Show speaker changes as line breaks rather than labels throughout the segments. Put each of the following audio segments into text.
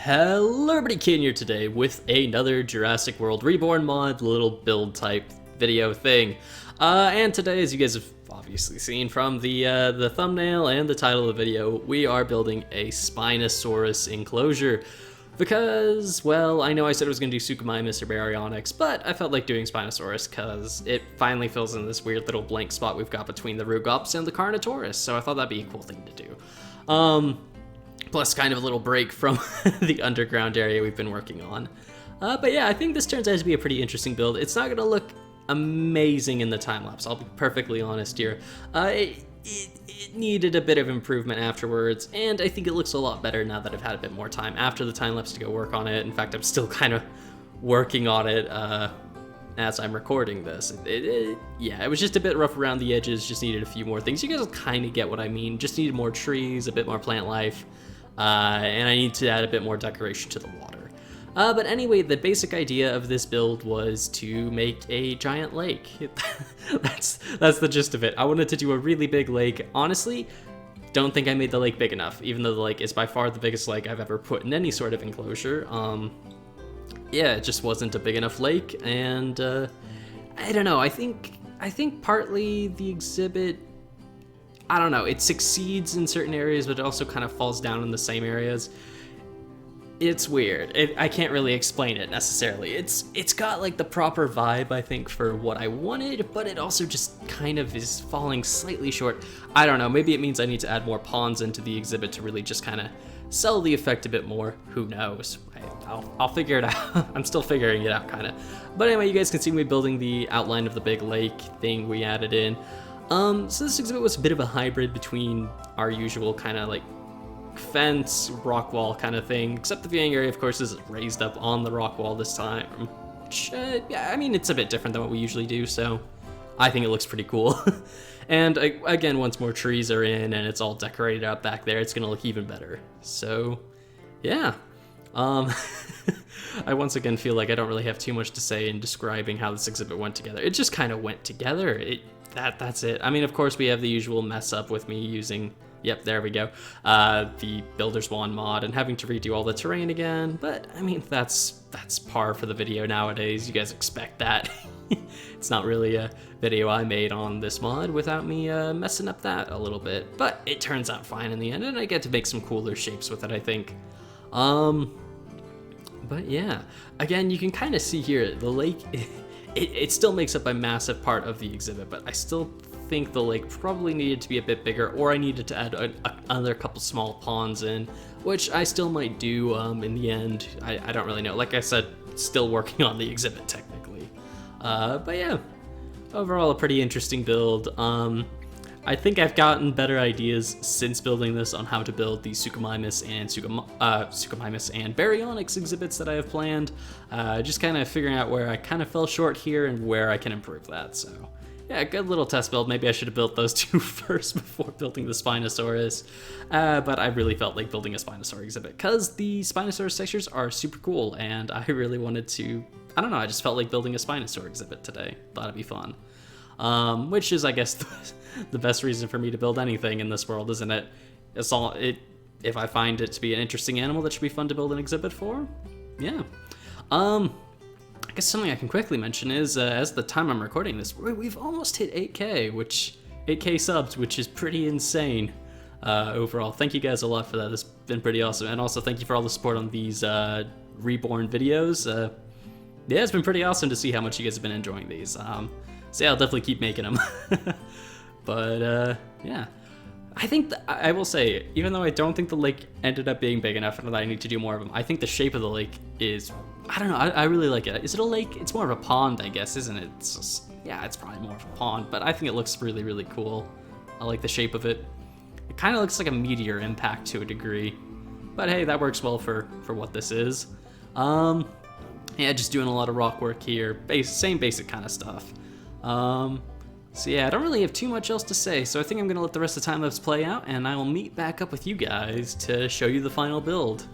Hello everybody, Ken here today with another Jurassic World Reborn mod little build type video thing. And today, as you guys have obviously seen from the thumbnail and the title of the video, we are building a Spinosaurus enclosure. Because, well, I know I said I was going to do Suchomimus or Baryonyx, but I felt like doing Spinosaurus because it finally fills in this weird little blank spot we've got between the Rugops and the Carnotaurus, so I thought that'd be a cool thing to do. Plus kind of a little break from the underground area we've been working on. But yeah, I think this turns out to be a pretty interesting build. It's not gonna look amazing in the time-lapse, I'll be perfectly honest here. It needed a bit of improvement afterwards, and I think it looks a lot better now that I've had a bit more time after the time-lapse to go work on it. In fact, I'm still kind of working on it as I'm recording this. Yeah, it was just a bit rough around the edges, just needed a few more things. You guys will kind of get what I mean, just needed more trees, a bit more plant life. And I need to add a bit more decoration to the water. But anyway, the basic idea of this build was to make a giant lake. That's the gist of it. I wanted to do a really big lake. Honestly, don't think I made the lake big enough, even though the lake is by far the biggest lake I've ever put in any sort of enclosure. Yeah, it just wasn't a big enough lake, and I don't know. I think partly the exhibit, I don't know, it succeeds in certain areas, but it also kind of falls down in the same areas. It's weird. I can't really explain it necessarily. It's got like the proper vibe, I think, for what I wanted, but it also just kind of is falling slightly short. I don't know, maybe it means I need to add more pawns into the exhibit to really just kind of sell the effect a bit more. Who knows? I'll figure it out. I'm still figuring it out, kind of. But anyway, you guys can see me building the outline of the big lake thing we added in. So this exhibit was a bit of a hybrid between our usual kind of like fence, rock wall kind of thing, except the viewing area, of course, is raised up on the rock wall this time. Which, yeah, I mean, it's a bit different than what we usually do, so I think it looks pretty cool. And again, once more trees are in and it's all decorated out back there, it's gonna look even better. So, yeah. I once again feel like I don't really have too much to say in describing how this exhibit went together. It just kind of went together. That's it. I mean, of course, we have the usual mess up with me using, yep, there we go, the Builder's Wand mod and having to redo all the terrain again, but I mean, that's par for the video nowadays. You guys expect that. It's not really a video I made on this mod without me messing up that a little bit, but it turns out fine in the end, and I get to make some cooler shapes with it, I think. But yeah, again, you can kind of see here, the lake, it still makes up a massive part of the exhibit, but I still think the lake probably needed to be a bit bigger, or I needed to add another couple small ponds in, which I still might do in the end. I don't really know. Like I said, still working on the exhibit technically. But yeah, overall a pretty interesting build. I think I've gotten better ideas since building this on how to build the Suchomimus and Baryonyx exhibits that I have planned. Just kind of figuring out where I kind of fell short here and where I can improve that. So yeah, good little test build. Maybe I should have built those two first before building the Spinosaurus. But I really felt like building a Spinosaurus exhibit because the Spinosaurus textures are super cool, and I really wanted to, I don't know, I just felt like building a Spinosaurus exhibit today. Thought it'd be fun. Which is, I guess, the best reason for me to build anything in this world, isn't it? If I find it to be an interesting animal that should be fun to build an exhibit for, yeah. I guess something I can quickly mention is, as the time I'm recording this, we've almost hit 8K subs, which is pretty insane. Overall, thank you guys a lot for that. It's been pretty awesome, and also thank you for all the support on these Reborn videos. Yeah, it's been pretty awesome to see how much you guys have been enjoying these. So yeah, I'll definitely keep making them. But yeah, I think I will say, even though I don't think the lake ended up being big enough and that I need to do more of them, I think the shape of the lake is, I don't know, I really like it. Is it a lake? It's more of a pond, I guess, isn't it? It's just, yeah, it's probably more of a pond, but I think it looks really, really cool. I like the shape of it. It kind of looks like a meteor impact to a degree, but hey, that works well for what this is. Yeah, just doing a lot of rock work here, same basic kind of stuff. So yeah, I don't really have too much else to say, so I think I'm gonna let the rest of the time-lapse play out, and I will meet back up with you guys to show you the final build.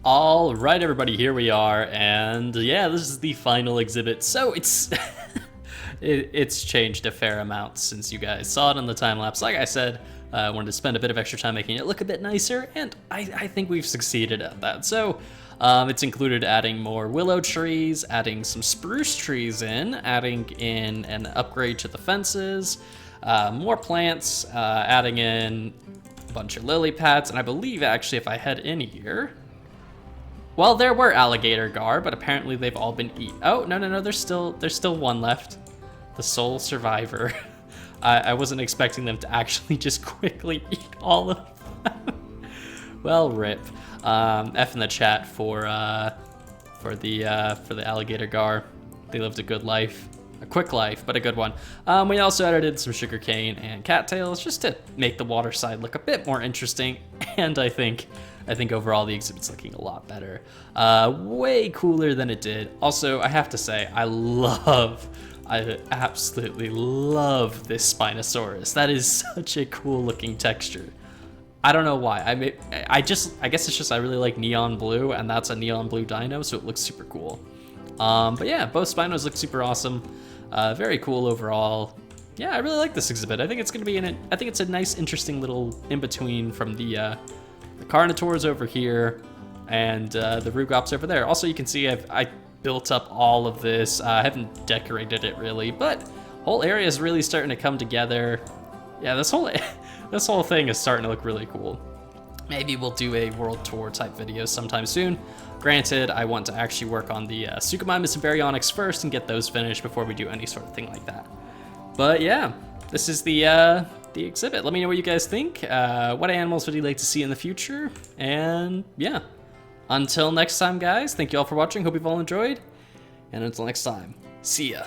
All right, everybody, here we are, and yeah, this is the final exhibit. So it's it's changed a fair amount since you guys saw it on the time lapse. Like I said, I wanted to spend a bit of extra time making it look a bit nicer, and I think we've succeeded at that. So it's included adding more willow trees, adding some spruce trees adding in an upgrade to the fences, more plants, adding in a bunch of lily pads, and I believe actually if I head in here, well, there were alligator gar, but apparently they've all been eaten. Oh, no, there's still one left. The sole survivor. I wasn't expecting them to actually just quickly eat all of them. Well, rip. F in the chat for the alligator gar. They lived a good life. A quick life, but a good one. We also edited some sugarcane and cattails just to make the water side look a bit more interesting, and I think overall the exhibit's looking a lot better. Way cooler than it did. Also, I have to say, I absolutely love this Spinosaurus. That is such a cool looking texture. I don't know why. I guess it's just I really like neon blue, and that's a neon blue dino, so it looks super cool. But yeah, both Spinos look super awesome. Very cool overall. Yeah, I really like this exhibit. I think it's gonna be I think it's a nice, interesting little in-between from the Carnotaurs over here and the Rugops over there. Also, you can see I built up all of this. I haven't decorated it really, but whole area is really starting to come together. Yeah, this whole thing is starting to look really cool. Maybe we'll do a world tour type video sometime soon. Granted, I want to actually work on the Suchomimus and Baryonyx first and get those finished before we do any sort of thing like that. But yeah, this is the exhibit. Let me know what you guys think. What animals would you like to see in the future? And yeah, until next time, guys, thank you all for watching. Hope you've all enjoyed. And until next time, see ya.